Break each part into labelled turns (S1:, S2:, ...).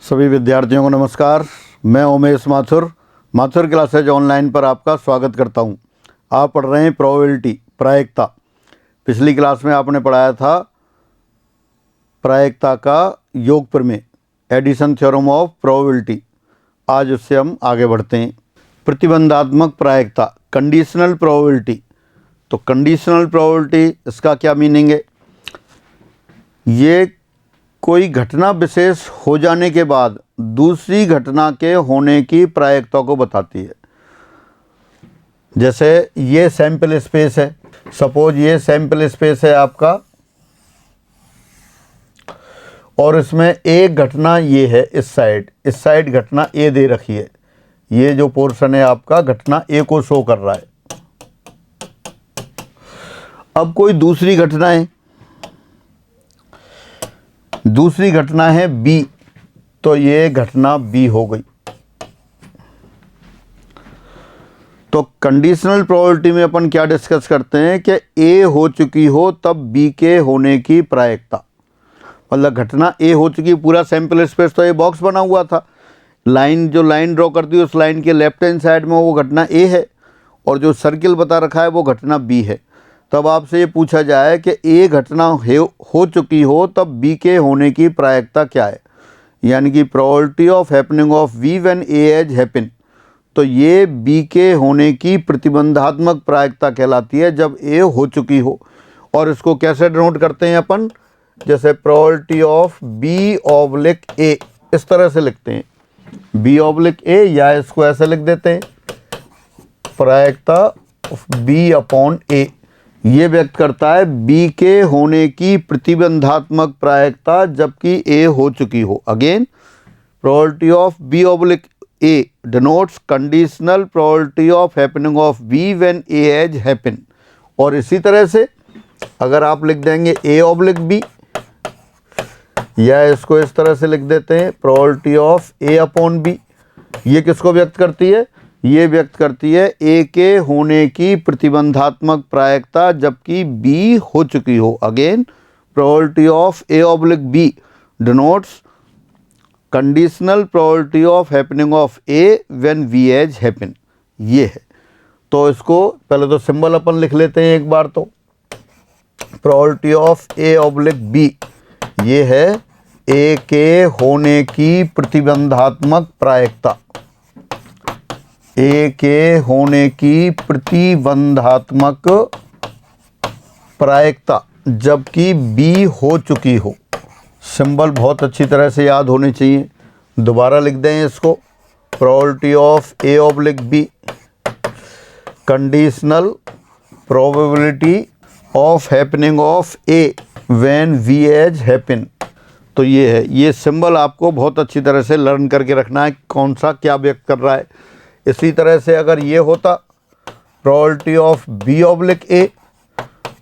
S1: सभी विद्यार्थियों को नमस्कार। मैं उमेश माथुर क्लासेज ऑनलाइन पर आपका स्वागत करता हूं। आप पढ़ रहे हैं प्रोबेबिलिटी, प्रायिकता। पिछली क्लास में आपने पढ़ाया था प्रायिकता का योग प्रमेय, एडिशन थ्योरम ऑफ प्रोबेबिलिटी। आज उससे हम आगे बढ़ते हैं। प्रतिबंधात्मक प्रायिकता, कंडीशनल प्रोबेबिलिटी। तो कंडीशनल प्रोबेबिलिटी, इसका क्या मीनिंग है? ये कोई घटना विशेष हो जाने के बाद दूसरी घटना के होने की प्रायिकता को बताती है। जैसे ये सैंपल स्पेस है, सपोज ये सैंपल स्पेस है आपका, और इसमें एक घटना ये है, इस साइड घटना ए दे रखी है। ये जो पोर्शन है आपका घटना ए को शो कर रहा है। अब कोई दूसरी घटना है बी, तो ये घटना बी हो गई। तो कंडीशनल प्रोबेबिलिटी में अपन क्या डिस्कस करते हैं कि ए हो चुकी हो तब बी के होने की प्रायिकता। मतलब घटना ए हो चुकी, पूरा सैंपल स्पेस तो ये बॉक्स बना हुआ था, जो लाइन ड्रॉ करती है उस लाइन के लेफ्ट हैंड साइड में वो घटना ए है, और जो सर्किल बता रखा है वो घटना बी है। तब आपसे ये पूछा जाए कि ए घटना हो चुकी हो तब बी के होने की प्रायिकता क्या है, यानी कि probability of happening of B when A has happen. तो ये बी के होने की प्रतिबंधात्मक प्रायिकता कहलाती है जब ए हो चुकी हो। और इसको कैसे डिनोट करते हैं अपन? जैसे probability of B oblique A, इस तरह से लिखते हैं, बी ऑब्लिक ए, या इसको ऐसे लिख देते हैं प्रायिकता ऑफ बी अपॉन ए। ये व्यक्त करता है बी के होने की प्रतिबंधात्मक प्रायिकता जबकि ए हो चुकी हो। Again, probability of B oblique A denotes conditional probability of happening of B when A has happen. और इसी तरह से अगर आप लिख देंगे ए ऑब्लिक बी, या इसको इस तरह से लिख देते हैं probability of A upon B, ये किसको व्यक्त करती है? ये व्यक्त करती है ए के होने की प्रतिबंधात्मक प्रायिकता जबकि बी हो चुकी हो। Again, probability of A oblique B denotes conditional probability of happening of A when B has happen. ये है। तो इसको पहले तो सिंबल अपन लिख लेते हैं एक बार। तो probability of A oblique B, ये है ए के होने की प्रतिबंधात्मक प्रायिकता, ए के होने की प्रतिबंधात्मक प्रायिकता जबकि बी हो चुकी हो। सिंबल बहुत अच्छी तरह से याद होने चाहिए। दोबारा लिख दें इसको, probability of A oblique B conditional probability of happening of A when B has happen. तो ये है, ये सिंबल आपको बहुत अच्छी तरह से लर्न करके रखना है, कौन सा क्या व्यक्त कर रहा है। इसी तरह से अगर ये होता probability of B oblique A,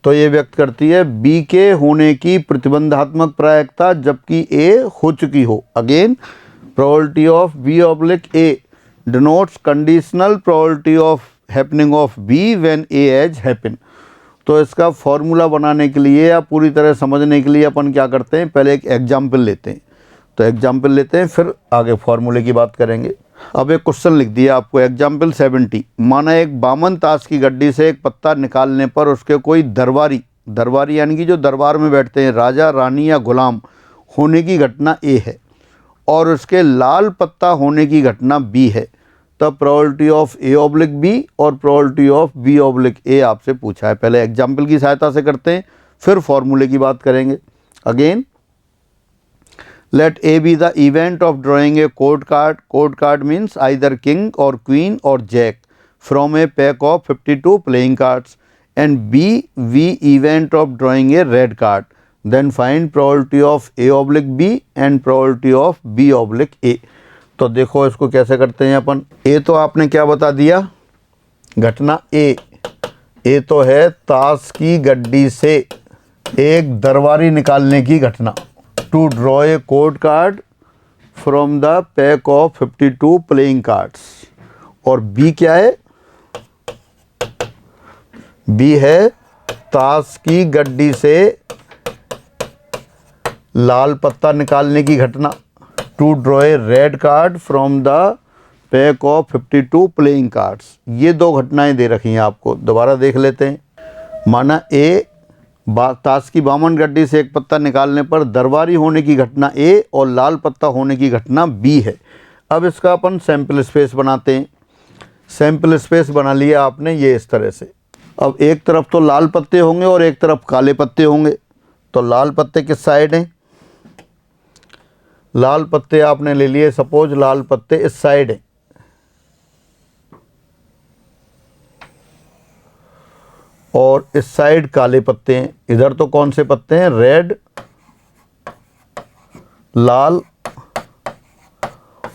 S1: तो ये व्यक्त करती है बी के होने की प्रतिबंधात्मक प्रायिकता जबकि ए हो चुकी हो। Again, probability of B oblique A denotes conditional probability of happening of B when A has happen. तो इसका फॉर्मूला बनाने के लिए या पूरी तरह समझने के लिए अपन क्या करते हैं, पहले एक एग्जाम्पल लेते हैं। तो एग्जाम्पल लेते हैं, फिर आगे फॉर्मूले की बात करेंगे। अब एक क्वेश्चन लिख दिया आपको, एग्जाम्पल 70। माना एक बामन ताश की गड्डी से एक पत्ता निकालने पर उसके कोई दरबारी यानी कि जो दरबार में बैठते हैं, राजा, रानी या गुलाम होने की घटना ए है, और उसके लाल पत्ता होने की घटना बी है। तब probability of A oblique B और probability of B oblique A आपसे पूछा है। पहले एग्जाम्पल की सहायता से करते हैं, फिर फॉर्मूले की बात करेंगे। Again, let A be the event of drawing a court card. Court card means either king or queen or jack from a pack of 52 playing cards. And B, event of drawing a red card. Then find probability of A oblique B and probability of B oblique A. तो देखो इसको कैसे करते हैं अपन। A तो आपने क्या बता दिया, घटना A तो है ताश की गड्डी से एक दरबारी निकालने की घटना, to draw a court card from the pack of 52 playing cards. और बी क्या है? बी है ताश की गड्डी से लाल पत्ता निकालने की घटना। To draw a red card from the pack of 52 playing cards. ये दो घटनाएं दे रखी हैं आपको, दोबारा देख लेते हैं। माना ए ताश की बामन गड्डी से एक पत्ता निकालने पर दरबारी होने की घटना ए और लाल पत्ता होने की घटना बी है। अब इसका अपन सैंपल स्पेस बनाते हैं। सैंपल स्पेस बना लिया आपने ये इस तरह से। अब एक तरफ तो लाल पत्ते होंगे और एक तरफ काले पत्ते होंगे, तो लाल पत्ते किस साइड हैं? लाल पत्ते आपने ले लिए, सपोज लाल पत्ते इस साइड हैं, और इस साइड काले पत्ते हैं। इधर तो कौन से पत्ते हैं? रेड, लाल,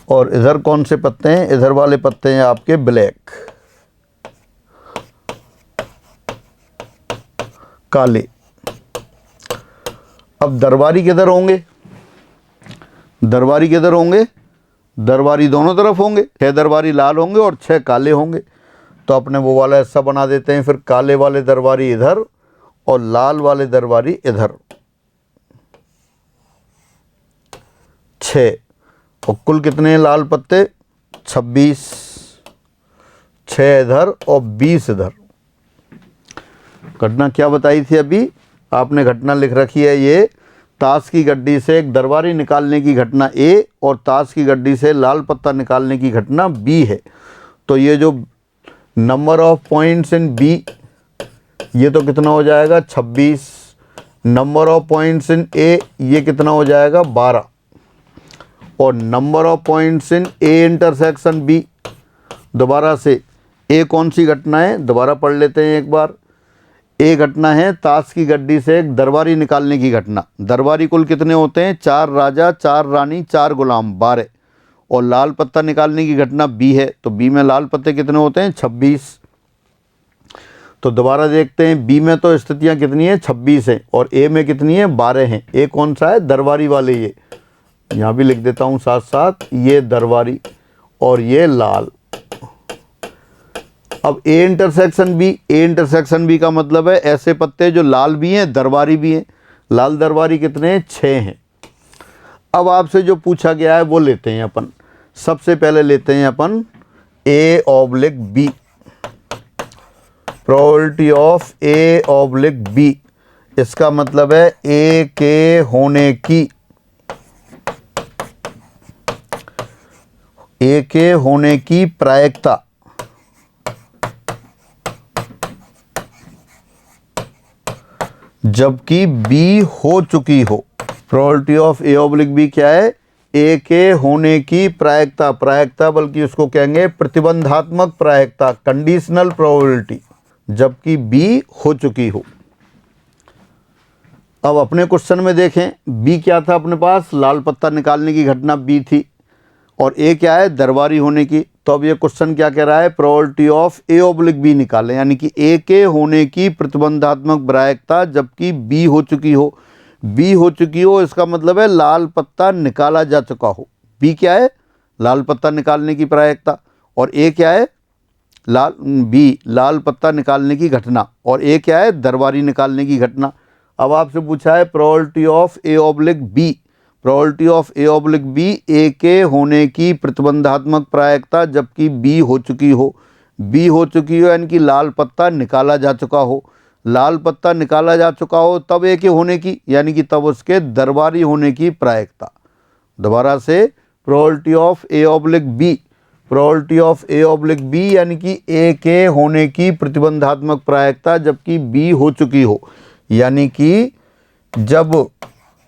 S1: और इधर कौन से पत्ते हैं? इधर वाले पत्ते हैं आपके ब्लैक, काले। अब दरबारी किधर होंगे? दरबारी किधर होंगे? दरबारी दोनों तरफ होंगे। 6 दरबारी लाल होंगे और 6 काले होंगे। तो अपने वो वाला हिस्सा बना देते हैं, फिर काले वाले दरबारी इधर और लाल वाले दरबारी इधर। 6 और कुल कितने हैं लाल पत्ते? 26। 6 इधर और 20 इधर। घटना क्या बताई थी अभी आपने? घटना लिख रखी है ये, ताश की गड्डी से एक दरबारी निकालने की घटना ए और ताश की गड्डी से लाल पत्ता निकालने की घटना बी है। तो ये जो number of points in B, ये तो कितना हो जाएगा? 26। Number of points in A, ये कितना हो जाएगा? 12। और number of points in A intersection B, दोबारा से ए कौन सी घटना है? दोबारा पढ़ लेते हैं एक बार। ए घटना है ताश की गड्डी से एक दरबारी निकालने की घटना। दरबारी कुल कितने होते हैं? 4 राजा, 4 रानी, 4 गुलाम, 12। और लाल पत्ता निकालने की घटना बी है, तो बी में लाल पत्ते कितने होते हैं? 26। तो दोबारा देखते हैं, बी में तो स्थितियां कितनी है? 26 है, और ए में कितनी है? 12 हैं। ए कौन सा है? दरबारी वाले। ये यहाँ भी लिख देता हूँ साथ साथ, ये दरबारी और ये लाल। अब A intersection B, A intersection B का मतलब है ऐसे पत्ते जो लाल भी हैं दरबारी भी हैं। लाल दरबारी कितने हैं? 6 हैं। अब आपसे जो पूछा गया है वो लेते हैं अपन। सबसे पहले लेते हैं अपन A oblique B, probability of A oblique B. इसका मतलब है ए के होने की, ए के होने की प्रायिकता जबकि बी हो चुकी हो। Probability of A oblique B क्या है? ए के होने की प्रायिकता, प्रायिकता बल्कि उसको कहेंगे प्रतिबंधात्मक प्रायिकता, कंडीशनल प्रोबेबिलिटी, जबकि बी हो चुकी हो। अब अपने क्वेश्चन में देखें, बी क्या था अपने पास? लाल पत्ता निकालने की घटना बी थी, और ए क्या है? दरबारी होने की। तो अब ये क्वेश्चन क्या कह रहा है? Probability of A oblique B निकालें, यानी कि ए के होने की प्रतिबंधात्मक प्रायिकता जबकि बी हो चुकी हो। बी हो चुकी हो इसका मतलब है लाल पत्ता निकाला जा चुका हो। बी क्या है? लाल पत्ता निकालने की प्रायिकता। और ए क्या है? लाल पत्ता निकालने की घटना। और ए क्या है? दरबारी निकालने की घटना। अब आपसे पूछा है probability of A oblique B, probability of A oblique B, A के होने की प्रतिबंधात्मक प्रायिकता जबकि बी हो चुकी हो। बी हो चुकी हो यानी कि लाल पत्ता निकाला जा चुका हो। लाल पत्ता निकाला जा चुका हो तब ए के होने की, यानी कि तब उसके दरबारी होने की प्रायिकता। दोबारा से, probability of A oblique B, probability of A oblique B यानी कि ए के होने की प्रतिबंधात्मक प्रायिकता जबकि बी हो चुकी हो, यानी कि जब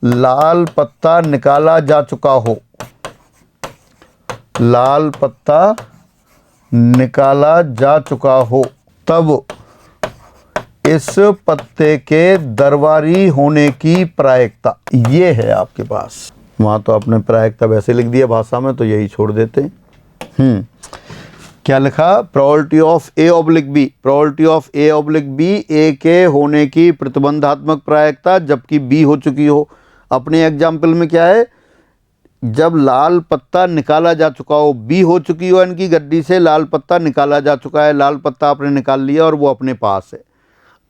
S1: लाल पत्ता निकाला जा चुका हो, लाल पत्ता निकाला जा चुका हो, तब इस पत्ते के दरबारी होने की प्रायिकता ये है आपके पास। वहाँ तो आपने प्रायिकता वैसे लिख दिया भाषा में, तो यही छोड़ देते हैं। क्या लिखा? Probability of A oblique B, probability of A oblique B, A के होने की प्रतिबंधात्मक प्रायिकता जबकि बी हो चुकी हो। अपने एग्जाम्पल में क्या है? जब लाल पत्ता निकाला जा चुका हो, बी हो चुकी हो यानी कि गड्डी से लाल पत्ता निकाला जा चुका है, लाल पत्ता आपने निकाल लिया और वो अपने पास है।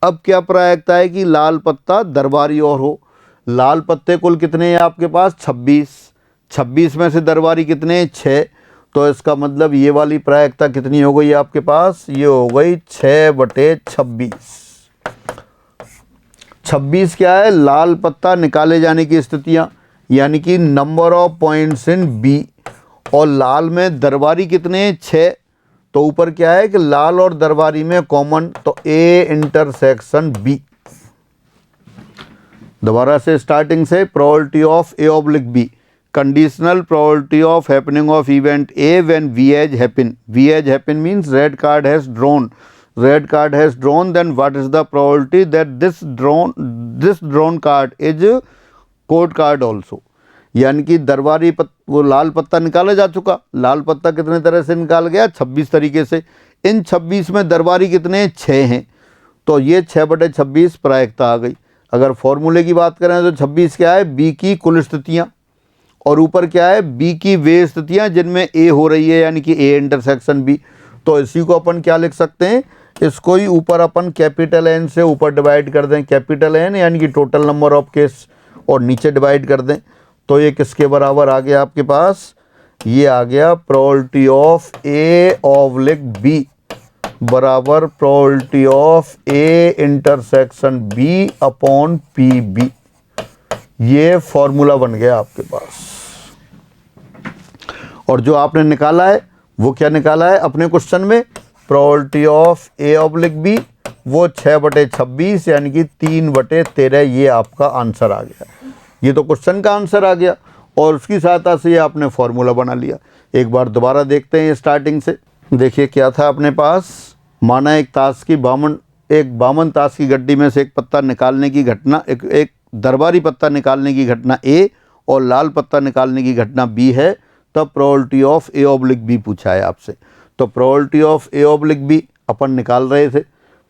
S1: अब क्या प्रायिकता है कि लाल पत्ता दरबारी और हो। लाल पत्ते कुल कितने हैं आपके पास? 26। 26 में से दरबारी कितने, 6, तो इसका मतलब ये वाली प्रायिकता कितनी हो गई आपके पास, ये हो गई 6/26। 26 क्या है, लाल पत्ता निकाले जाने की स्थितियां, यानी कि number of points in B, और लाल में दरबारी कितने, 6, तो ऊपर क्या है कि लाल और दरबारी में कॉमन, तो ए इंटरसेक्शन बी। दोबारा से स्टार्टिंग से, probability of A oblique B, conditional probability of happening of event A when B has happen, B has happen means red card has drawn, red card has drawn, then what is the probability that this drawn card is court card also, यानी कि दरबारी वो लाल पत्ता निकाला जा चुका, लाल पत्ता कितने तरह से निकाल गया, 26 तरीके से, इन 26 में दरबारी कितने, 6 हैं, तो ये 6/26 प्रायिकता आ गई। अगर फॉर्मूले की बात करें तो 26 क्या है, बी की कुल स्थितियाँ, और ऊपर क्या है, बी की वे स्थितियाँ जिनमें ए हो रही है, यानी कि ए इंटरसेक्शन बी, तो इसी को अपन क्या लिख सकते हैं, इसको ही ऊपर अपन कैपिटल एन से ऊपर डिवाइड कर दें, कैपिटल एन यानी कि टोटल नंबर ऑफ केस, और नीचे डिवाइड कर दें, तो ये किसके बराबर आ गया आपके पास, ये आ गया probability of A oblique B बराबर probability of A intersection B upon P B. ये फॉर्मूला बन गया आपके पास। और जो आपने निकाला है वो क्या निकाला है अपने क्वेश्चन में, probability of A oblique B, वो 6/26 यानी कि 3/13, ये आपका आंसर आ गया। ये तो क्वेश्चन का आंसर आ गया और उसकी सहायता से ये आपने फॉर्मूला बना लिया। एक बार दोबारा देखते हैं स्टार्टिंग से। देखिए क्या था अपने पास, माना एक बामन ताश की गड्डी में से एक पत्ता निकालने की घटना, एक दरबारी पत्ता निकालने की घटना ए और लाल पत्ता निकालने की घटना बी है, तब probability of A oblique B पूछा है आपसे। तो probability of A oblique B अपन निकाल रहे थे।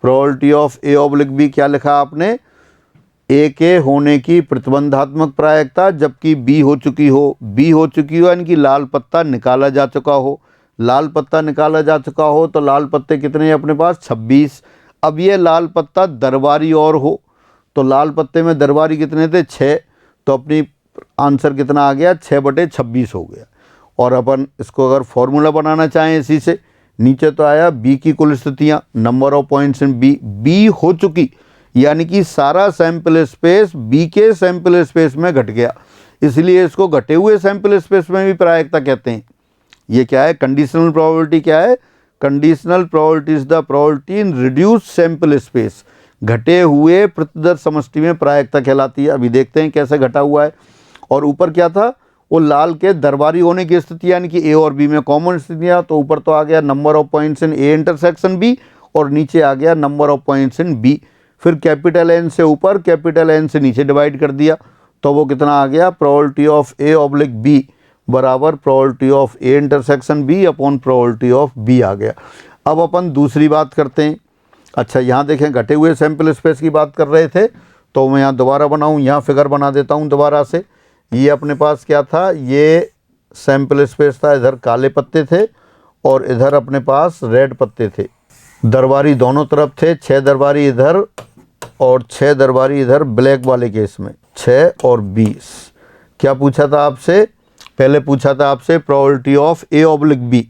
S1: Probability of A oblique B क्या लिखा आपने, ए के होने की प्रतिबंधात्मक प्रायिकता जबकि बी हो चुकी हो, बी हो चुकी हो यानी कि लाल पत्ता निकाला जा चुका हो, लाल पत्ता निकाला जा चुका हो तो लाल पत्ते कितने हैं अपने पास, 26। अब ये लाल पत्ता दरबारी और हो तो लाल पत्ते में दरबारी कितने थे, 6, तो अपनी आंसर कितना आ गया, 6/26 हो गया। और अपन इसको अगर फॉर्मूला बनाना चाहें इसी से, नीचे तो आया बी की कुल स्थितियाँ, number of points in B, B हो चुकी यानी कि सारा सैंपल स्पेस बी के सैंपल स्पेस में घट गया, इसलिए इसको घटे हुए सैंपल स्पेस में भी प्रायिकता कहते हैं। ये क्या है, कंडीशनल प्रोबेबिलिटी क्या है, conditional probability is the probability in reduced sample space, घटे हुए प्रतिदर्श समष्टि में प्रायिकता कहलाती है। अभी देखते हैं कैसे घटा हुआ है। और ऊपर क्या था, वो लाल के दरबारी होने की स्थिति यानी कि ए और बी में कॉमन स्थितियाँ, तो ऊपर तो आ गया number of points in A intersection B और नीचे आ गया number of points in B. फिर कैपिटल एन से ऊपर कैपिटल एन से नीचे डिवाइड कर दिया तो वो कितना आ गया, probability of A oblique B बराबर probability of A intersection B upon probability of B आ गया। अब अपन दूसरी बात करते हैं। अच्छा यहाँ देखें, घटे हुए सैंपल स्पेस की बात कर रहे थे तो मैं यहाँ दोबारा बनाऊँ, यहाँ फिगर बना देता हूँ दोबारा से। ये अपने पास क्या था, ये सैंपल स्पेस था, इधर काले पत्ते थे और इधर अपने पास रेड पत्ते थे, दरबारी दोनों तरफ थे, 6 दरबारी इधर और 6 दरबारी इधर ब्लैक वाले केस में, 6 और 20। क्या पूछा था आपसे, पहले पूछा था आपसे probability of A oblique B,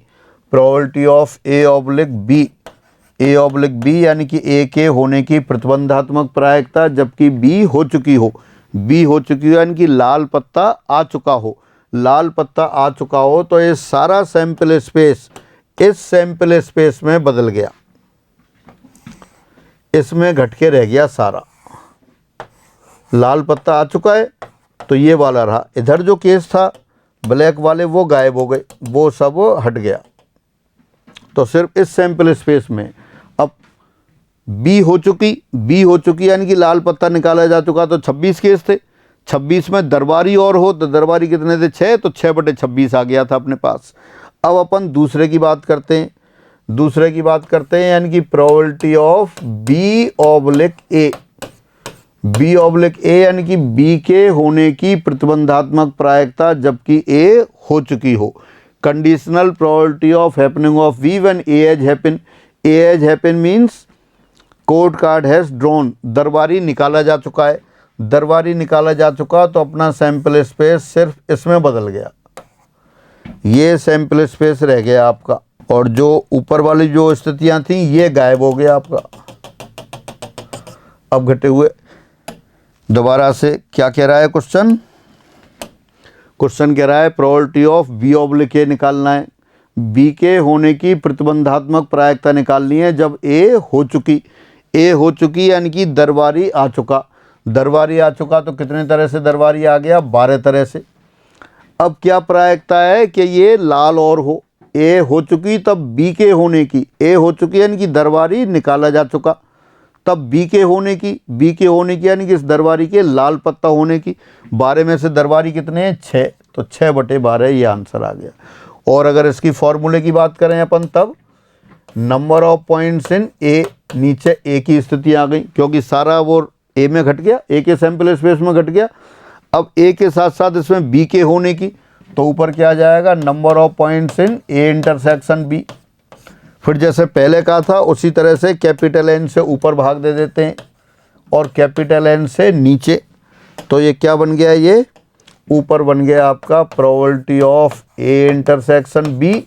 S1: probability of A oblique B, A oblique B यानी कि ए के होने की प्रतिबंधात्मक प्रायिकता जबकि बी हो चुकी हो, बी हो चुकी हो यानी कि लाल पत्ता आ चुका हो, लाल पत्ता आ चुका हो तो ये सारा सैंपल स्पेस इस सैंपल स्पेस में बदल गया, इसमें घट के रह गया सारा। लाल पत्ता आ चुका है तो ये वाला रहा, इधर जो केस था ब्लैक वाले वो गायब हो गए, वो सब हट गया, तो सिर्फ इस सैंपल स्पेस में। अब बी हो चुकी यानी कि लाल पत्ता निकाला जा चुका, तो 26 केस थे, 26 में दरबारी और हो तो दरबारी कितने थे, 6, तो 6/26 आ गया था अपने पास। अब अपन दूसरे की बात करते हैं, दूसरे की बात करते हैं यानी कि probability of B oblique A, B oblique A यानी कि बी के होने की प्रतिबंधात्मक प्रायिकता जबकि ए हो चुकी हो। Conditional probability of happening of B when A has happen, A has happen means court card has drawn, दरबारी निकाला जा चुका है, दरबारी निकाला जा चुका तो अपना सैंपल स्पेस सिर्फ इसमें बदल गया, ये सैंपल स्पेस रह गया आपका, और जो ऊपर वाली जो स्थितियां थी ये गायब हो गया आपका। अब घटे हुए दोबारा से क्या कह रहा है क्वेश्चन? क्वेश्चन कह रहा है probability of B oblique A निकालना है। बी के होने की प्रतिबंधात्मक प्रायिकता निकालनी है जब ए हो चुकी यानी कि दरबारी आ चुका। दरबारी आ चुका तो कितने तरह से दरबारी आ गया? 12 तरह से। अब क्या प्रायिकता है कि ये लाल और हो। ए हो चुकी तब बी के होने की, ए हो चुकी यानी कि दरबारी निकाला जा चुका, तब बी के होने की यानी कि इस दरबारी के लाल पत्ता होने की। 12 में से दरबारी कितने हैं? 6, तो 6/12 ये आंसर आ गया। और अगर इसकी फॉर्मूले की बात करें अपन, तब नंबर ऑफ पॉइंट्स इन ए, नीचे ए की स्थिति आ गई क्योंकि सारा वो ए में घट गया, ए के सैंपल स्पेस में घट गया। अब ए के साथ साथ इसमें बी के होने की, तो ऊपर क्या आ जाएगा? Number of points in A intersection B. फिर जैसे पहले कहा था उसी तरह से कैपिटल एन से ऊपर भाग दे देते हैं और कैपिटल एन से नीचे, तो ये क्या बन गया? ये ऊपर बन गया आपका probability of A intersection B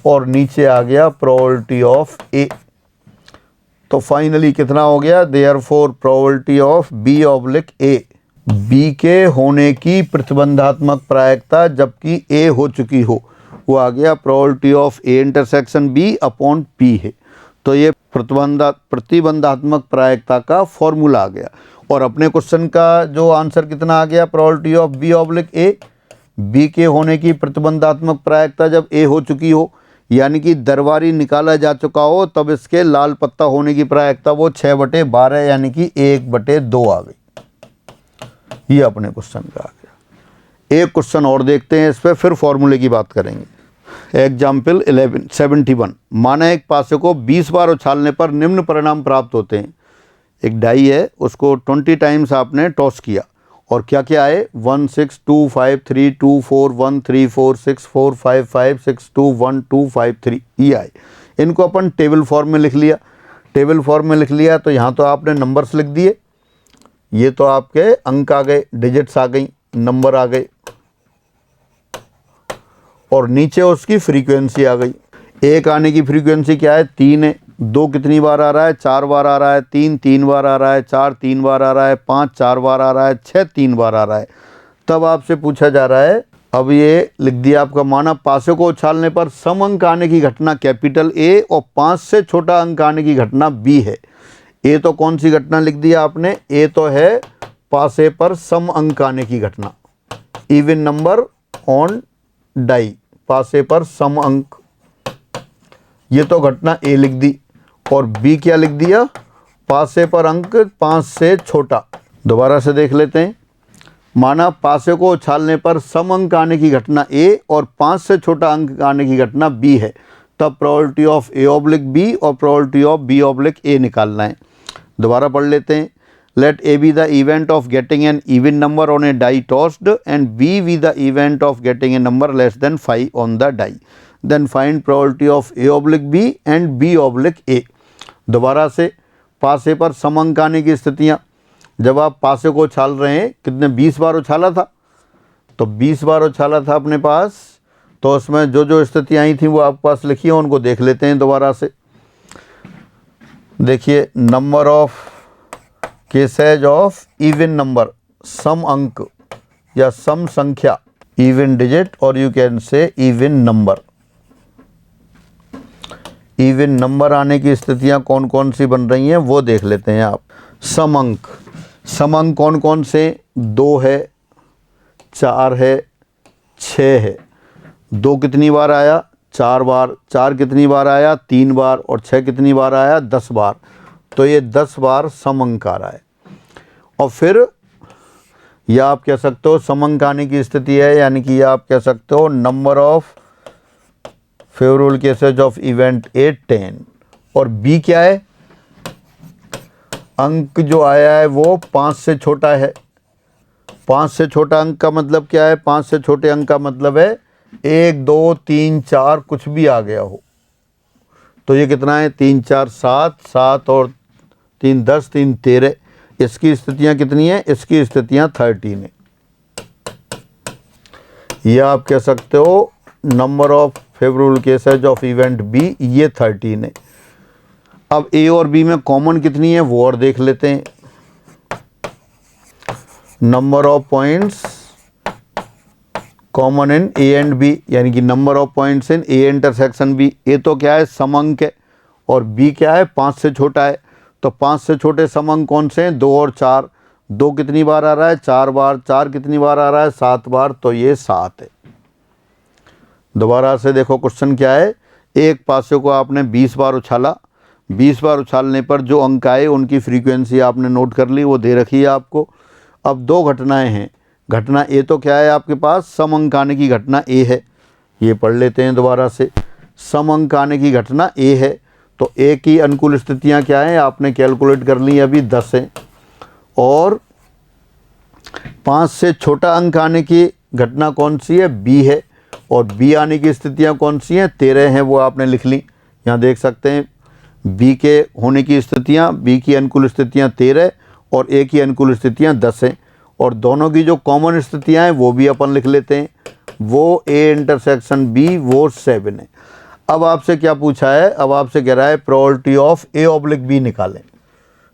S1: और नीचे आ गया प्रोबेबिलिटी ऑफ ए। तो फाइनली कितना हो गया? Therefore probability of B oblique A, B के होने की प्रतिबंधात्मक प्रायिकता जबकि ए हो चुकी हो, वो आ गया probability of A intersection B upon P है। तो ये प्रतिबंधात्मक प्रायिकता का फॉर्मूला आ गया। और अपने क्वेश्चन का जो आंसर कितना आ गया? Probability of B oblique A, B के होने की प्रतिबंधात्मक प्रायिकता जब ए हो चुकी हो यानी कि दरबारी निकाला जा चुका हो, तब इसके लाल पत्ता होने की प्रायिकता वो 6/12 यानी कि 1/2 आ गई। ये अपने क्वेश्चन का आ गया। एक क्वेश्चन और देखते हैं इस पर, फिर फॉर्मूले की बात करेंगे। एग्जाम्पल 71, माना एक पासे को 20 बार उछालने पर निम्न परिणाम प्राप्त होते हैं। एक डाई है, उसको 20 टाइम्स आपने टॉस किया और क्या क्या आए? 1 6 2 5 3 2 4 1 3 4 6 4 5 5 6 2 1 2 5 3 ये आए। इनको अपन टेबल फॉर्म में लिख लिया। टेबल फॉर्म में लिख लिया तो यहाँ तो आपने नंबर्स लिख दिए, ये तो आपके अंक आ गए, डिजिट्स आ गई, नंबर आ गए, और नीचे उसकी फ्रीक्वेंसी आ गई। एक आने की फ्रीक्वेंसी क्या है? 3 है। 2 कितनी बार आ रहा है? 4 बार आ रहा है। 3 3 बार आ रहा है। 4 3 बार आ रहा है। 5 4 बार आ रहा है। 6 3 बार आ रहा है। तब आपसे पूछा जा रहा है, अब ये लिख दिया आपका, माना पासे को उछालने पर सम अंक आने की घटना कैपिटल ए और 5 से छोटा अंक आने की घटना बी है। ए तो कौन सी घटना लिख दिया आपने? ए तो है पासे पर सम अंक आने की घटना, इवन नंबर ऑन डाई, पासे पर सम अंक, ये तो घटना ए लिख दी। और बी क्या लिख दिया? पासे पर अंक 5 से छोटा। दोबारा से देख लेते हैं। माना पासे को उछालने पर सम अंक आने की घटना ए और 5 से छोटा अंक आने की घटना बी है, तब probability of A oblique B और probability of B oblique A निकालना है। दोबारा पढ़ लेते हैं। Let A be the event of getting an even number on a die tossed and B be the event of getting a number less than 5 on the die, then find probability of A oblique B and B oblique A. दोबारा से पासे पर सम अंक आने की स्थितियाँ, जब आप पासे को उछाल रहे हैं, कितने 20 बार उछाला था, तो 20 बार उछाला था अपने पास, तो उसमें जो जो स्थितियाँ आई थी वो आपके पास लिखी है, उनको देख लेते हैं दोबारा से। देखिए, number of cases of even number, सम अंक या सम संख्या, इवन डिजिट, और you can say even number. Even number आने की स्थितियां कौन कौन सी बन रही हैं वो देख लेते हैं आप। सम अंक, सम अंक कौन कौन से? 2 है, 4 है, 6 है। 2 कितनी बार आया? 4 बार। 4 कितनी बार आया? 3 बार। और 6 कितनी बार आया? 10 बार। तो ये 10 बार सम अंक आ रहा है। और फिर या आप कह सकते हो सम अंक आने की स्थिति है, यानी कि आप कह सकते हो number of favourable cases of event ए 10। और बी क्या है? अंक जो आया है वो 5 से छोटा है। 5 से छोटा अंक का मतलब क्या है? 5 से छोटे अंक का मतलब है 1 2 3 4 कुछ भी आ गया हो। तो ये कितना है? 3 4 7, 7 और 3 10, 3 13। इसकी स्थितियाँ कितनी हैं? इसकी स्थितियाँ 13 है। यह आप कह सकते हो number of favourable cases of event B, ये 13 है। अब ए और बी में कॉमन कितनी है वो और देख लेते हैं। Number of points common in A and B, यानी कि number of points in A intersection B. A तो क्या है, समअंक है, और बी क्या है, 5 से छोटा है। तो 5 से छोटे समअंक कौन से हैं, 2 और 4। 2 कितनी बार आ रहा है, 4 बार। 4 कितनी बार आ रहा है, 7 बार। तो ये 7 है। दोबारा से देखो क्वेश्चन क्या है। एक पासे को आपने 20 बार उछाला, 20 बार उछालने पर जो अंक आए उनकी फ्रीक्वेंसी आपने नोट कर ली, वो दे रखी है आपको। अब 2 घटनाएं हैं। घटना ए तो क्या है आपके पास, सम अंक आने की घटना ए है, ये पढ़ लेते हैं दोबारा से। सम अंक आने की घटना ए है, तो ए की अनुकूल स्थितियां क्या हैं, आपने कैलकुलेट कर ली, अभी 10 है। और 5 से छोटा अंक आने की घटना कौन सी है, बी है। और बी आने की स्थितियां कौन सी हैं, 13 हैं, वो आपने लिख ली। यहाँ देख सकते हैं बी के होने की स्थितियां, बी की अनुकूल स्थितियां 13 और ए की अनुकूल स्थितियां 10 हैं। और दोनों की जो कॉमन स्थितियां हैं वो भी अपन लिख लेते हैं। वो ए इंटरसेक्शन बी, वो 7 है। अब आपसे क्या पूछा है, अब आपसे कह रहा है probability of A oblique B निकालें।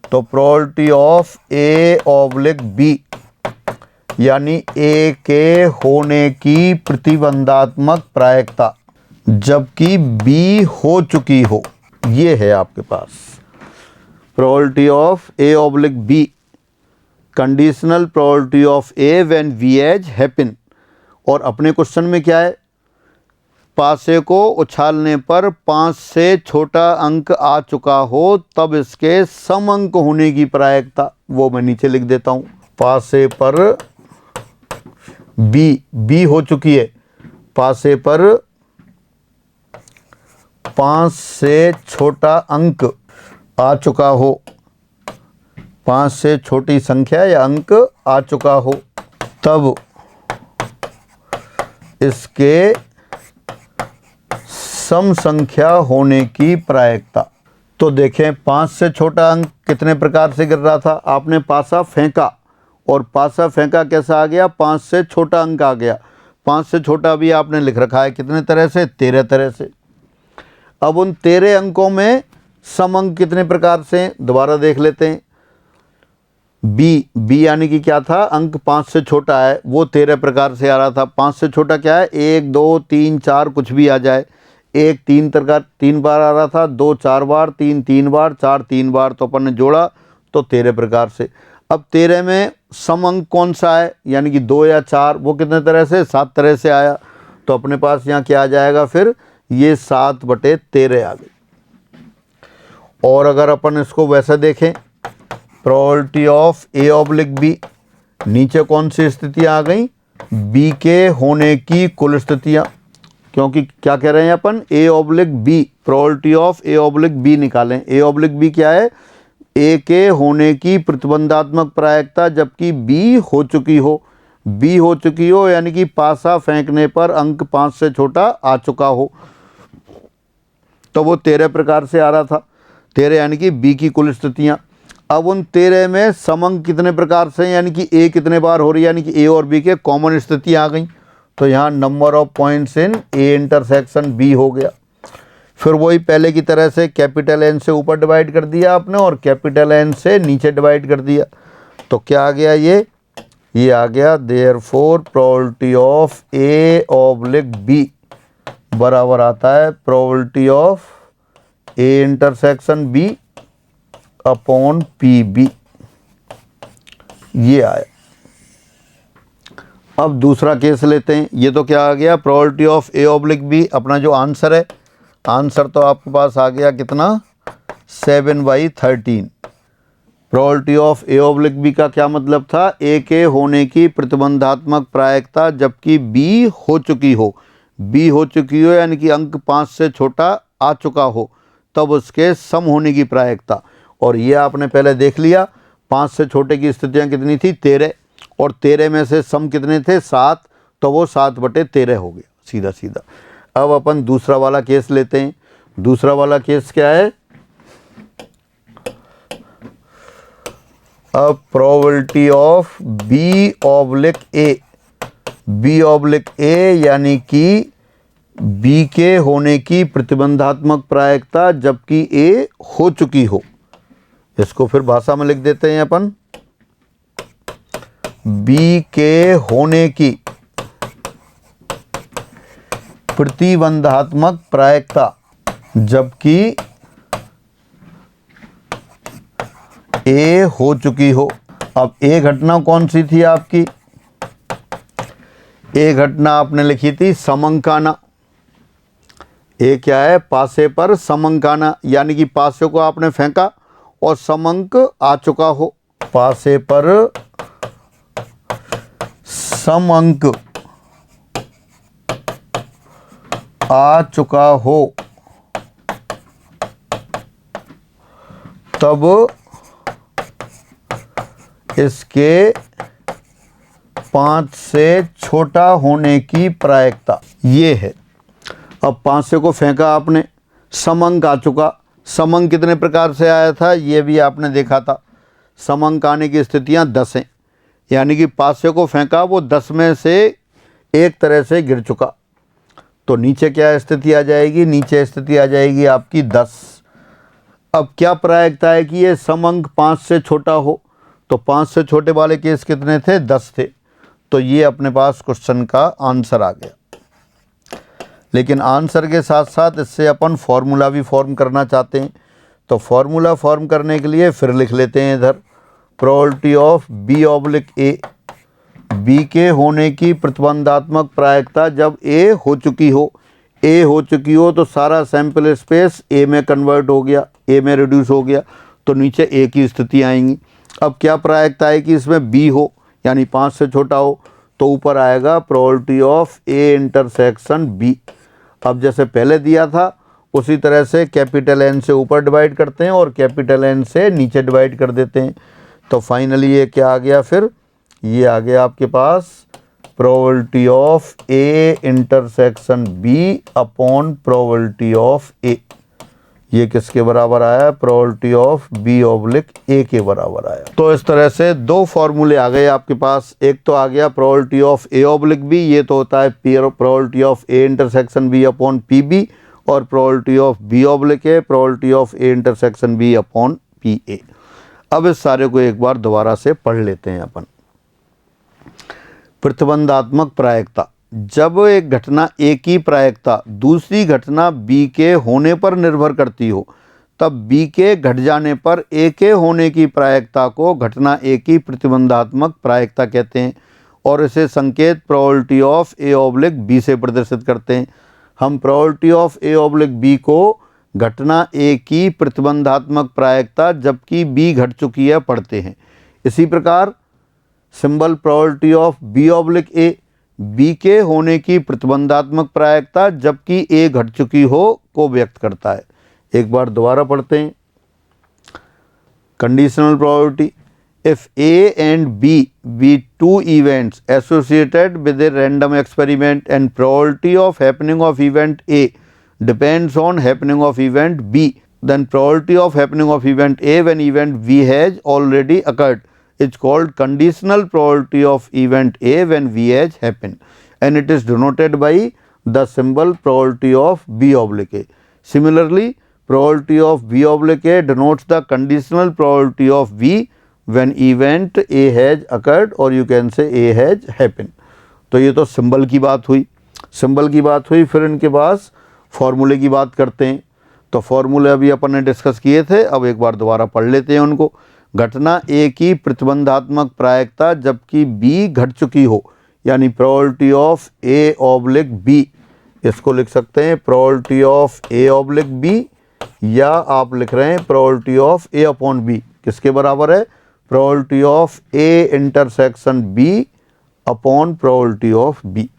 S1: तो probability of A oblique B यानी ए के होने की प्रतिबंधात्मक प्रायिकता जबकि बी हो चुकी हो, ये है आपके पास probability of A oblique B, conditional probability of A when B has happen. और अपने क्वेश्चन में क्या है, पासे को उछालने पर 5 से छोटा अंक आ चुका हो तब इसके सम अंक होने की प्रायिकता, वो मैं नीचे लिख देता हूँ। पासे पर बी हो चुकी है, पासे पर 5 से छोटा अंक आ चुका हो, 5 से छोटी संख्या या अंक आ चुका हो, तब इसके सम संख्या होने की प्रायिकता। तो देखें 5 से छोटा अंक कितने प्रकार से गिर रहा था, आपने पासा फेंका और पासा फेंका कैसा आ गया, 5 से छोटा अंक आ गया। 5 से छोटा भी आपने लिख रखा है कितने तरह से, 13 तरह से। अब उन 13 अंकों में सम अंक कितने प्रकार से, दोबारा देख लेते हैं। बी यानी कि क्या था, अंक 5 से छोटा है, वो 13 प्रकार से आ रहा था। 5 से छोटा क्या है, 1 2 3 4 कुछ भी आ जाए। 1 3 बार आ रहा था, 2 4 बार, 3 3 बार, 4 3 बार, तो अपन ने जोड़ा तो 13 प्रकार से। अब 13 में सम अंक कौन सा है, यानी कि 2 या 4, वो कितने तरह से, 7 तरह से आया। तो अपने पास यहाँ क्या आ जाएगा फिर, ये 7/13 आ गई। और अगर अपन इसको वैसा देखें, probability of A oblique B, नीचे कौन सी स्थितियाँ आ गई, बी के होने की कुल स्थितियाँ, क्योंकि क्या कह रहे हैं अपन, A oblique B, probability of A oblique B निकालें। ए ऑब्लिक बी क्या है, ए के होने की प्रतिबंधात्मक प्रायिकता जबकि बी हो चुकी हो। बी हो चुकी हो यानी कि पासा फेंकने पर अंक 5 से छोटा आ चुका हो, तो वो 13 प्रकार से आ रहा था। 13 यानी कि बी की कुल स्थितियाँ। अब उन 13 में सम अंक कितने प्रकार से, यानी कि ए कितने बार हो रही है, यानी कि ए और बी के कॉमन स्थिति आ गई। तो यहाँ number of points in A intersection B हो गया। फिर वही पहले की तरह से कैपिटल एन से ऊपर डिवाइड कर दिया आपने और कैपिटल एन से नीचे डिवाइड कर दिया। तो क्या आ गया, ये आ गया therefore probability of A oblique B बराबर आता है probability of A intersection B upon P B, ये आया। अब दूसरा केस लेते हैं। ये तो क्या आ गया, probability of A oblique B. अपना जो आंसर है, आंसर तो आपके पास आ गया कितना, 7/13। Probability of A oblique B का क्या मतलब था, ए के होने की प्रतिबंधात्मक प्रायिकता जबकि बी हो चुकी हो। बी हो चुकी हो यानी कि अंक 5 से छोटा आ चुका हो तब उसके सम होने की प्रायिकता। और ये आपने पहले देख लिया, 5 से छोटे की स्थितियाँ कितनी थी, 13, और 13 में से सम कितने थे, 7, तो वो 7/13 हो गया सीधा सीधा। अब अपन दूसरा वाला केस लेते हैं। दूसरा वाला केस क्या है, अब probability of B oblique A, B oblique A यानी कि बी के होने की प्रतिबंधात्मक प्रायिकता जबकि ए हो चुकी हो। इसको फिर भाषा में लिख देते हैं अपन, बी के होने की प्रतिबंधात्मक प्रायिकता जबकि ए हो चुकी हो। अब ए घटना कौन सी थी आपकी? ए घटना आपने लिखी थी समंकाना। ए क्या है? पासे पर समंकाना, यानी कि पासे को आपने फेंका और समंक आ चुका हो। पासे पर समंक आ चुका हो तब इसके 5 से छोटा होने की प्रायिकता ये है। अब 5 से को फेंका आपने, समंक आ चुका। समंक कितने प्रकार से आया था ये भी आपने देखा था। समंक आने की स्थितियां 10 हैं, यानी कि 5 से को फेंका, वो 10 में से एक तरह से गिर चुका। तो नीचे क्या स्थिति आ जाएगी? नीचे स्थिति आ जाएगी आपकी 10। अब क्या प्रायिकता है कि ये समंक 5 से छोटा हो, तो 5 से छोटे वाले केस कितने थे? 10 थे। तो ये अपने पास क्वेश्चन का आंसर आ गया। लेकिन आंसर के साथ साथ इससे अपन फॉर्मूला भी फॉर्म करना चाहते हैं, तो फॉर्मूला फॉर्म करने के लिए फिर लिख लेते हैं इधर, probability of B oblique A, B के होने की प्रतिबंधात्मक प्रायिकता जब ए हो चुकी हो। ए हो चुकी हो तो सारा सैंपल स्पेस ए में कन्वर्ट हो गया, ए में रिड्यूस हो गया, तो नीचे ए की स्थिति आएंगी। अब क्या प्रायिकता है कि इसमें बी हो, यानी 5 से छोटा हो, तो ऊपर आएगा probability of A intersection B. अब जैसे पहले दिया था उसी तरह से कैपिटल एन से ऊपर डिवाइड करते हैं और कैपिटल एन से नीचे डिवाइड कर देते हैं। तो फाइनली ये क्या आ गया? फिर ये आ गया आपके पास probability of A intersection B upon probability of A. ये किसके बराबर आया? Probability of B oblique A के बराबर आया। तो इस तरह से दो फॉर्मूले आ गए आपके पास। एक तो आ गया probability of A oblique B, ये तो होता है probability of A intersection B upon P B, और probability of B oblique A, probability of A intersection B upon P A. अब इस सारे को एक बार दोबारा से पढ़ लेते हैं अपन। प्रतिबंधात्मक प्रायिकता, जब एक घटना ए की प्रायिकता दूसरी घटना बी के होने पर निर्भर करती हो, तब बी के घट जाने पर ए के होने की प्रायिकता को घटना ए की प्रतिबंधात्मक प्रायिकता कहते हैं, और इसे संकेत probability of A oblique B से प्रदर्शित करते हैं। हम probability of A oblique B को घटना ए की प्रतिबंधात्मक प्रायिकता जबकि बी घट चुकी है पढ़ते हैं। इसी प्रकार symbol probability of B oblique A, B के होने की प्रतिबंधात्मक प्रायिकता जबकि ए घट चुकी हो को व्यक्त करता है। एक बार दोबारा पढ़ते हैं। Conditional probability, if A and B be two events associated with a random experiment and probability of happening of event A depends on happening of event B, then probability of happening of event A when event B has already occurred is called conditional probability of event A when V has happened, and it is denoted by the symbol probability of B oblique A. Similarly, probability of B oblique A denotes the conditional probability of V when event A has occurred, or you can say A has happened. तो ये तो symbol की बात हुई, symbol की बात हुई। फिर इनके पास फॉर्मूले की बात करते हैं। तो फॉर्मूले अभी अपन ने डिस्कस किए थे, अब एक बार दोबारा पढ़ लेते हैं उनको। घटना ए की प्रतिबंधात्मक प्रायिकता जबकि बी घट चुकी हो, यानी probability of A oblique B, इसको लिख सकते हैं probability of A oblique B, या आप लिख रहे हैं probability of A upon B. किसके बराबर है? Probability of A intersection B upon probability of B.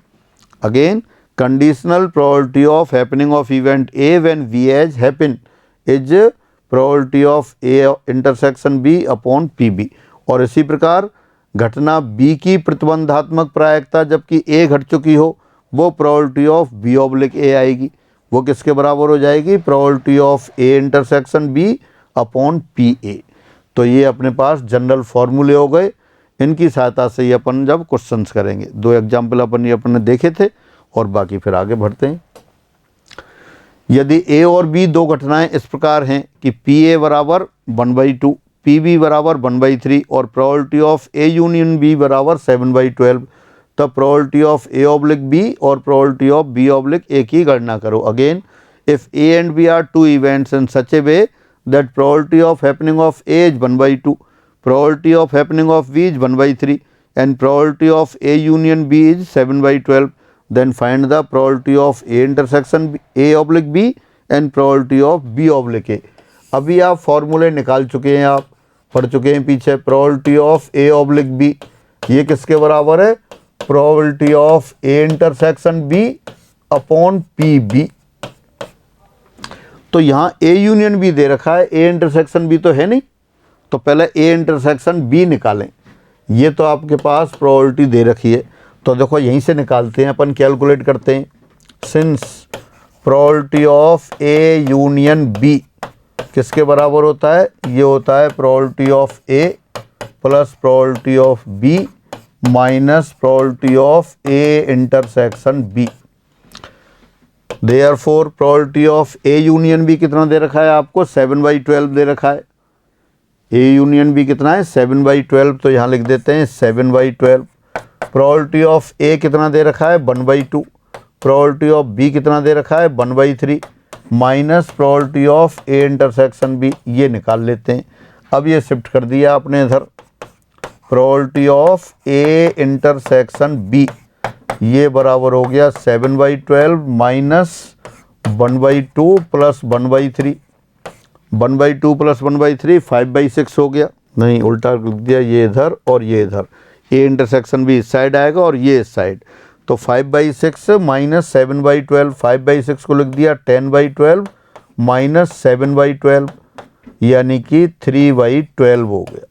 S1: Again, conditional probability of happening of event A when V has happened is probability of A intersection B upon PB। और इसी प्रकार घटना B की प्रतिबंधात्मक प्रायिकता जबकि A घट चुकी हो, वो probability of B oblique A आएगी। वो किसके बराबर हो जाएगी? probability of A intersection B upon PA। तो ये अपने पास जनरल फॉर्मूले हो गए। इनकी सहायता से ही अपन जब क्वेश्चंस करेंगे, दो एग्जाम्पल अपन ने देखे थे और बाकी फिर आगे बढ़ते हैं। यदि ए और बी दो घटनाएं इस प्रकार हैं कि पी ए बराबर 1/2, पी बी बराबर 1/3 और probability of A union B बराबर 7/12, तब probability of A oblique B और probability of B oblique A की गणना करो। Again, if A and B are two events in such a way that probability of happening of A is 1/2, probability of happening of B is 1/3 and probability of A union B is 7/12, then find the probability of A intersection A oblique B and probability of B oblique A। अभी आप फॉर्मूले निकाल चुके हैं, आप पढ़ चुके हैं पीछे। probability of A oblique B ये किसके बराबर है? probability of A intersection B upon PB। तो यहाँ A यूनियन B दे रखा है, A इंटरसेक्शन B तो है नहीं, तो पहले A इंटरसेक्शन B निकालें। ये तो आपके पास प्रोबेबिलिटी दे रखी है, तो देखो यहीं से निकालते हैं अपन, कैलकुलेट करते हैं। Since probability of A union B किसके बराबर होता है? ये होता है probability of A plus probability of B minus probability of A intersection B. Therefore probability of A union B कितना दे रखा है आपको? 7/12 दे रखा है। ए यूनियन बी कितना है? 7/12, तो यहाँ लिख देते हैं 7/12। प्रोबेबिलिटी ऑफ ए कितना दे रखा है? 1/2। प्रोबेबिलिटी ऑफ बी कितना दे रखा है? 1/3 minus probability of A intersection B, ये निकाल लेते हैं। अब ये शिफ्ट कर दिया आपने इधर। Probability of A intersection B ये बराबर हो गया 7/12 माइनस 1/2 प्लस 1/3। 1/2 प्लस 1/3 5/6 हो गया। नहीं, उल्टा लिख दिया, ये इधर और ये इधर। ए इंटरसेक्शन भी इस साइड आएगा और ये इस साइड, तो 5/6 माइनस 7/12। 5/6 को लिख दिया 10/12 माइनस 7/12, यानी कि 3/12 हो गया।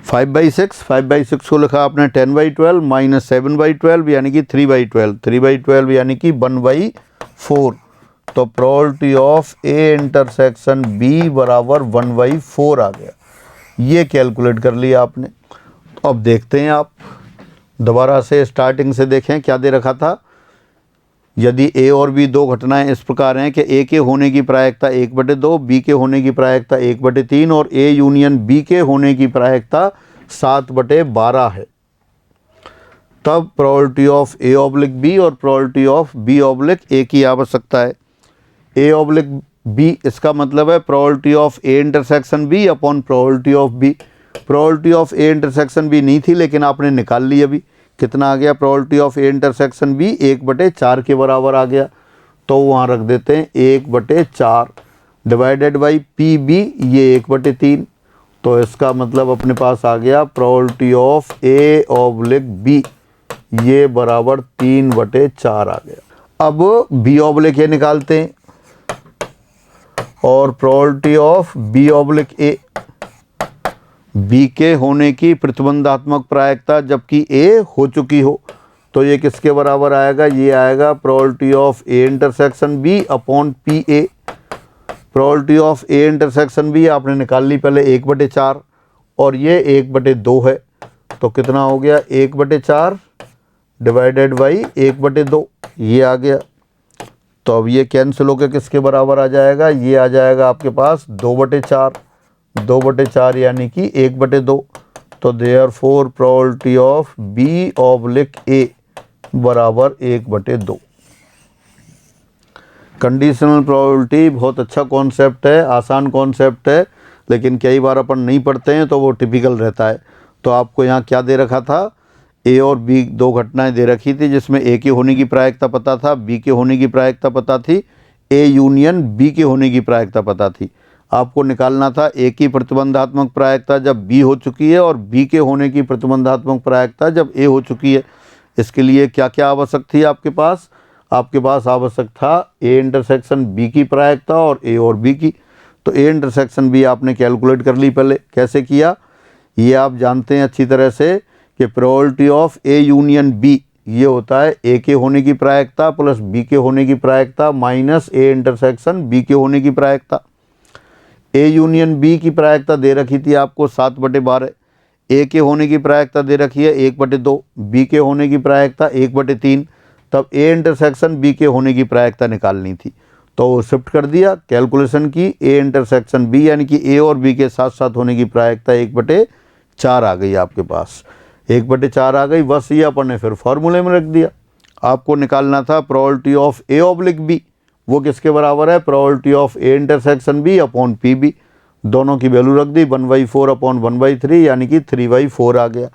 S1: 5/6 को लिखा आपने 10/12 माइनस 7/12 यानी कि 3/12, 3/12 यानी कि 1/4। तो probability of A intersection B बराबर 1/4 आ गया। ये कैलकुलेट कर लिया आपने। अब देखते हैं, आप दोबारा से स्टार्टिंग से देखें क्या दे रखा था। यदि ए और बी दो घटनाएं इस प्रकार हैं कि ए के होने की प्रायिकता 1/2, बी के होने की प्रायिकता 1/3 और ए यूनियन बी के होने की प्रायिकता 7/12 है, तब probability of A oblique B और probability of B oblique A की आवश्यकता है। ए ऑब्लिक बी इसका मतलब है probability of A intersection B upon probability of B. Probability of A intersection B नहीं थी, लेकिन आपने निकाल ली। अभी कितना आ गया? Probability of A intersection B 1/4 के बराबर आ गया, तो वहाँ रख देते हैं 1/4 डिवाइडेड बाई पी बी, ये 1/3। तो इसका मतलब अपने पास आ गया probability of A oblique B ये बराबर 3/4 आ गया। अब बी ऑब्लिक ए निकालते हैं और probability of B oblique A, B के होने की प्रतिबंधात्मक प्रायिकता जबकि ए हो चुकी हो, तो ये किसके बराबर आएगा? ये आएगा probability of A intersection B upon P A. Probability of A intersection B आपने निकाल ली पहले 1/4 और ये 1/2 है, तो कितना हो गया? 1/4 डिवाइडेड बाई 1/2, ये आ गया। तो अब ये कैंसिल होकर किसके बराबर आ जाएगा? ये आ जाएगा आपके पास 2/4, 2/4 यानी कि 1/2। तो therefore probability of B oblique A बराबर 1/2। कंडीशनल प्रोबेबिलिटी बहुत अच्छा कॉन्सेप्ट है, आसान कॉन्सेप्ट है, लेकिन कई बार अपन नहीं पढ़ते हैं तो वो टिपिकल रहता है। तो आपको यहाँ क्या दे रखा था? ए और बी दो घटनाएं दे रखी थी, जिसमें ए के होने की प्रायिकता पता था, बी के होने की प्रायिकता पता थी, ए यूनियन बी के होने की प्रायिकता पता थी। आपको निकालना था ए की प्रतिबंधात्मक प्रायिकता जब बी हो चुकी है और बी के होने की प्रतिबंधात्मक प्रायिकता जब ए हो चुकी है। इसके लिए क्या क्या आवश्यक थी आपके पास? आपके पास आवश्यक था ए इंटरसेक्शन बी की प्रायिकता और ए और बी की। तो ए इंटरसेक्शन बी आपने कैलकुलेट कर ली। पहले कैसे किया ये आप जानते हैं अच्छी तरह से कि probability of A union B ये होता है ए के होने की प्रायिकता प्लस बी के होने की प्रायिकता माइनस ए इंटरसेक्शन बी के होने की प्रायिकता। ए यूनियन बी की प्रायिकता दे रखी थी आपको 7/12, ए के होने की प्रायिकता दे रखी है 1/2, बी के होने की प्रायिकता 1/3, तब ए इंटरसेक्शन बी के होने की प्रायिकता निकालनी थी। तो शिफ्ट कर दिया कैलकुलेशन की, ए इंटरसेक्शन बी यानी कि ए और बी के साथ साथ होने की प्रायिकता 1/4 आ गई आपके पास, 1/4 आ गई। बस ये अपन ने फिर फॉर्मूले में रख दिया। आपको निकालना था probability of A oblique B, वो किसके बराबर है, probability of A intersection B upon P B. दोनों की वैल्यू रख दी, 1/4 अपॉन 1/3 यानी कि 3/4 आ गया।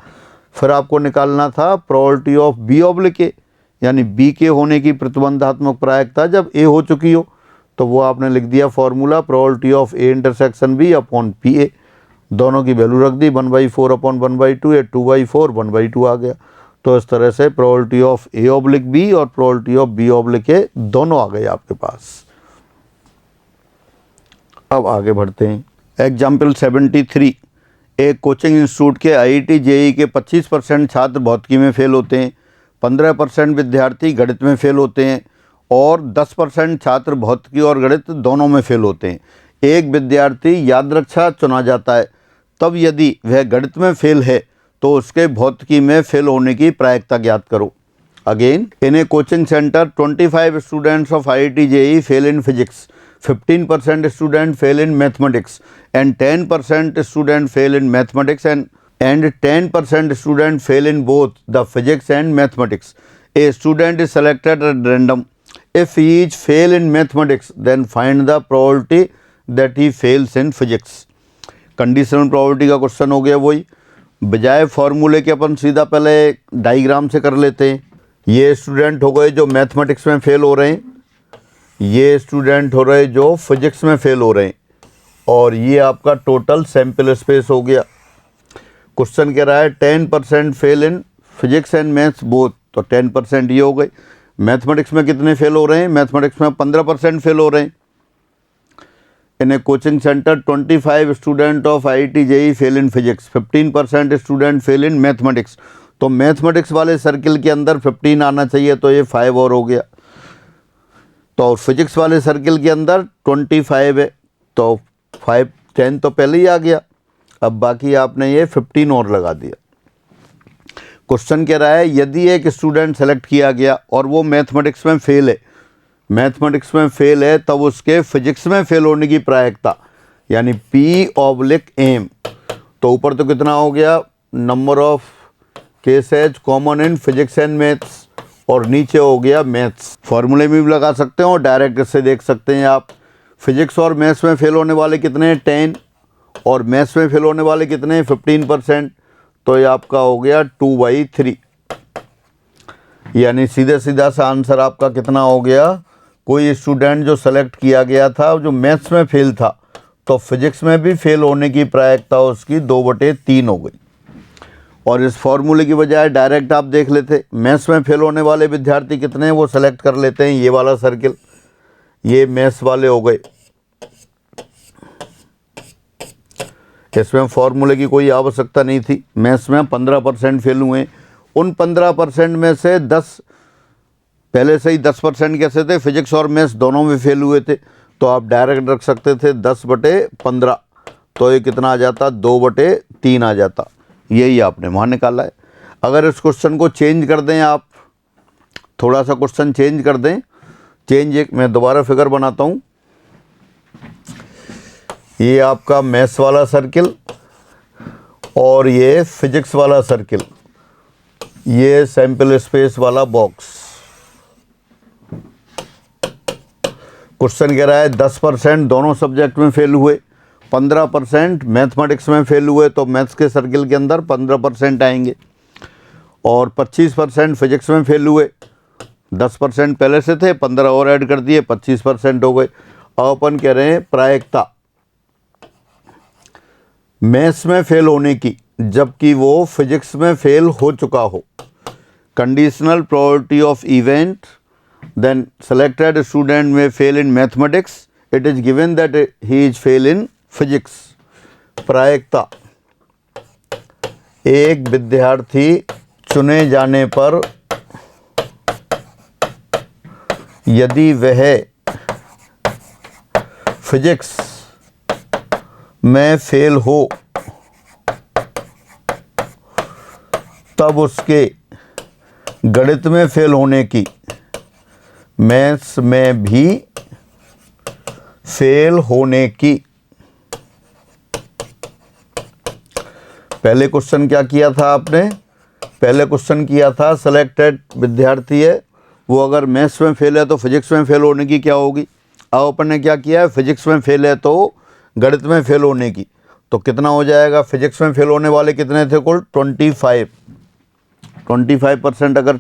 S1: फिर आपको निकालना था probability of B oblique A, यानी बी के होने की प्रतिबंधात्मक प्रायिकता जब ए हो चुकी हो। तो वो आपने लिख दिया formula probability of A intersection B upon P A. दोनों की वैल्यू रख दी, 1/4 अपॉन 1/2 या 2/4 1/2 आ गया। तो इस तरह से probability of A oblique B और probability of B oblique A दोनों आ गए आपके पास। अब आगे बढ़ते हैं। एग्जाम्पल 73, एक कोचिंग इंस्टीट्यूट के IIT JEE के 25% छात्र भौतिकी में फेल होते हैं, 15% विद्यार्थी गणित में फेल होते हैं और 10% छात्र भौतिकी और गणित दोनों में फेल होते हैं। एक विद्यार्थी यादरक्षा चुना जाता है, तब यदि वह गणित में फेल है तो उसके भौतिकी में फेल होने की प्रायिकता ज्ञात करो। Again in a coaching centre 25 students of IIT JEE fail in physics, 15% student fail in mathematics and 10% student fail in mathematics and 10% student fail in both the physics and mathematics. A student is selected at random. If he is fail in mathematics, then find the probability that he fails in physics. Conditional probability का question हो गया वही, बजाय फॉर्मूले के अपन सीधा पहले diagram से कर लेते हैं। ये स्टूडेंट हो गए जो मैथमेटिक्स में फेल हो रहे हैं, ये स्टूडेंट हो रहे जो फिजिक्स में फेल हो रहे हैं, और ये आपका टोटल सैंपल स्पेस हो गया। क्वेश्चन कह रहा है 10% fail in physics and maths both, तो 10% ये हो गई। मैथमेटिक्स में कितने फेल हो रहे हैं, मैथमेटिक्स में 15% फेल हो रहे हैं। In a coaching centre 25 student of IIT JEE fail in physics, 15% student fail in mathematics. तो मैथमेटिक्स वाले सर्किल के अंदर 15 आना चाहिए, तो ये 5 और हो गया। तो फिजिक्स वाले सर्किल के अंदर 25 है, तो 10 तो पहले ही आ गया। अब बाकी आपने ये 15 और लगा दिया। क्वेश्चन कह रहा है यदि एक स्टूडेंट सेलेक्ट किया गया और वो मैथमेटिक्स में फेल है, मैथमेटिक्स में फेल है, तब उसके फिजिक्स में फेल होने की प्रायिकता यानी P/M, तो ऊपर तो कितना हो गया, number of cases common in physics and maths, और नीचे हो गया मैथ्स। फॉर्मूले में भी लगा सकते हैं और डायरेक्ट इससे देख सकते हैं आप। फिजिक्स और मैथ्स में फेल होने वाले कितने हैं, 10, और मैथ्स में फेल होने वाले कितने हैं, 15%, तो ये आपका हो गया 2/3। यानी सीधे सीधा सा आंसर आपका कितना हो गया, कोई स्टूडेंट जो सेलेक्ट किया गया था जो मैथ्स में फेल था, तो फिजिक्स में भी फेल होने की प्रायिकता उसकी 2/3 हो गई। और इस फॉर्मूले की बजाय डायरेक्ट आप देख लेते, मैथ्स में फेल होने वाले विद्यार्थी कितने हैं वो सेलेक्ट कर लेते हैं, ये वाला सर्किल, ये मैथ्स वाले हो गए। इसमें फॉर्मूले की कोई आवश्यकता नहीं थी। मैथ्स में 15% फेल हुए, उन 15% में से 10 पहले से ही 10% कैसे थे, फिजिक्स और मैथ्स दोनों में फेल हुए थे, तो आप डायरेक्ट रख सकते थे 10/15, तो ये कितना आ जाता, 2/3 आ जाता। यही आपने वहाँ निकाला है। अगर इस क्वेश्चन को चेंज कर दें आप, थोड़ा सा क्वेश्चन चेंज कर दें, एक मैं दोबारा फिगर बनाता हूँ। ये आपका मैथ्स वाला सर्किल और ये फिजिक्स वाला सर्किल, ये सैंपल स्पेस वाला बॉक्स। क्वेश्चन कह रहा है 10% दोनों सब्जेक्ट में फेल हुए, 15% मैथमेटिक्स में फेल हुए, तो मैथ्स के सर्किल के अंदर 15% आएंगे, और 25% फिजिक्स में फेल हुए, 10% पहले से थे, 15 और ऐड कर दिए, 25% हो गए। अब अपन कह रहे हैं प्रायिकता मैथ्स में फेल होने की जबकि वो फिजिक्स में फेल हो चुका हो। Conditional probability of event, then selected student में fail in mathematics, it is given that he is fail in physics. प्रायिकता एक विद्यार्थी चुने जाने पर यदि वह फिजिक्स में फेल हो तब उसके गणित में फेल होने की, मैथ्स में भी फेल होने की। पहले क्वेश्चन क्या किया था आपने? पहले क्वेश्चन किया था सेलेक्टेड विद्यार्थी है, वो अगर मैथ्स में फेल है तो फिजिक्स में फेल होने की क्या होगी। अब अपन ने क्या किया है, फिजिक्स में फेल है तो गणित में फेल होने की। तो कितना हो जाएगा? फिजिक्स में फेल होने वाले कितने थे कुल? 25%। अगर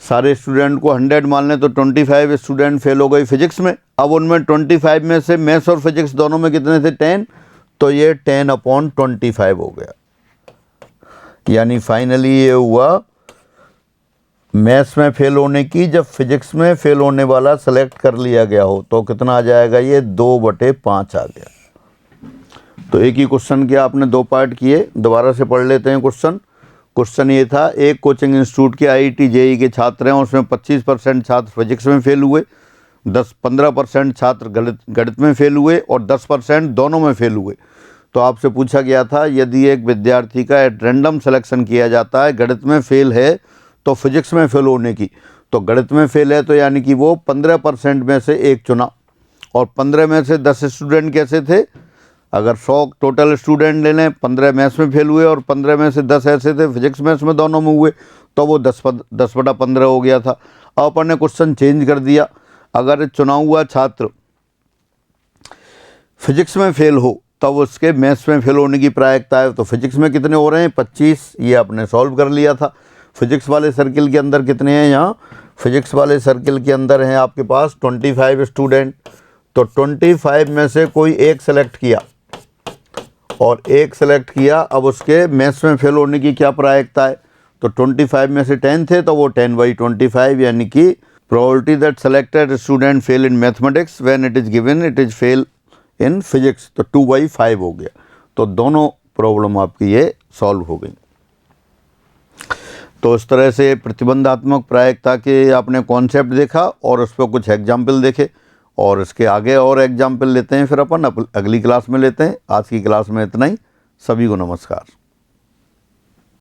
S1: सारे स्टूडेंट को 100 मान लें तो 25 स्टूडेंट फेल हो गए फिजिक्स में। अब उनमें 25 में से मैथ्स और फिजिक्स दोनों में कितने थे? 10। तो ये 10/25 हो गया। यानी फाइनली ये हुआ मैथ्स में फेल होने की जब फिजिक्स में फेल होने वाला सेलेक्ट कर लिया गया हो। तो कितना आ जाएगा? ये 2/5 आ गया। तो एक ही क्वेश्चन के आपने दो पार्ट किए। दोबारा से पढ़ लेते हैं क्वेश्चन। क्वेश्चन ये था, एक कोचिंग इंस्टीट्यूट के IIT JEE के छात्र हैं, उसमें 25% छात्र फिजिक्स में फेल हुए, 15% छात्र गणित में फेल हुए और 10% दोनों में फेल हुए। तो आपसे पूछा गया था, यदि एक विद्यार्थी का एट रैंडम सिलेक्शन किया जाता है, गणित में फेल है तो फिजिक्स में फेल होने की। तो गणित में फेल है तो यानी कि वो 15% में से एक चुना, और 15 में से 10 स्टूडेंट कैसे थे? अगर 100 टोटल स्टूडेंट ले लें, 15 मैथ्स में फेल हुए और 15 में से 10 ऐसे थे फिजिक्स मैथ्स में दोनों में हुए, तो वो 10/15 हो गया था। अब अपन ने क्वेश्चन चेंज कर दिया। अगर चुना हुआ छात्र फिजिक्स में फेल हो तब उसके मैथ्स में फेल होने की प्रायिकता है। तो फिजिक्स में कितने हो रहे हैं? 25। ये आपने सॉल्व कर लिया था। फिजिक्स वाले सर्किल के अंदर कितने हैं? यहाँ फिजिक्स वाले सर्किल के अंदर हैं आपके पास 25 स्टूडेंट। तो 25 में से कोई एक सेलेक्ट किया और एक सेलेक्ट किया, अब उसके मैथ्स में फेल होने की क्या प्रायिकता है? तो 25 में से 10 थे तो वो 10/25, यानी कि probability that selected student fail in mathematics when it is given it is fail in physics, तो 2/5 हो गया। तो दोनों प्रॉब्लम आपकी ये सॉल्व हो गई। तो इस तरह से प्रतिबंधात्मक प्रायिकता के आपने कॉन्सेप्ट देखा और उस पर कुछ एग्जाम्पल देखे, और इसके आगे और एग्जाम्पल लेते हैं फिर अपन अगली क्लास में लेते हैं। आज की क्लास में इतना ही। सभी को नमस्कार।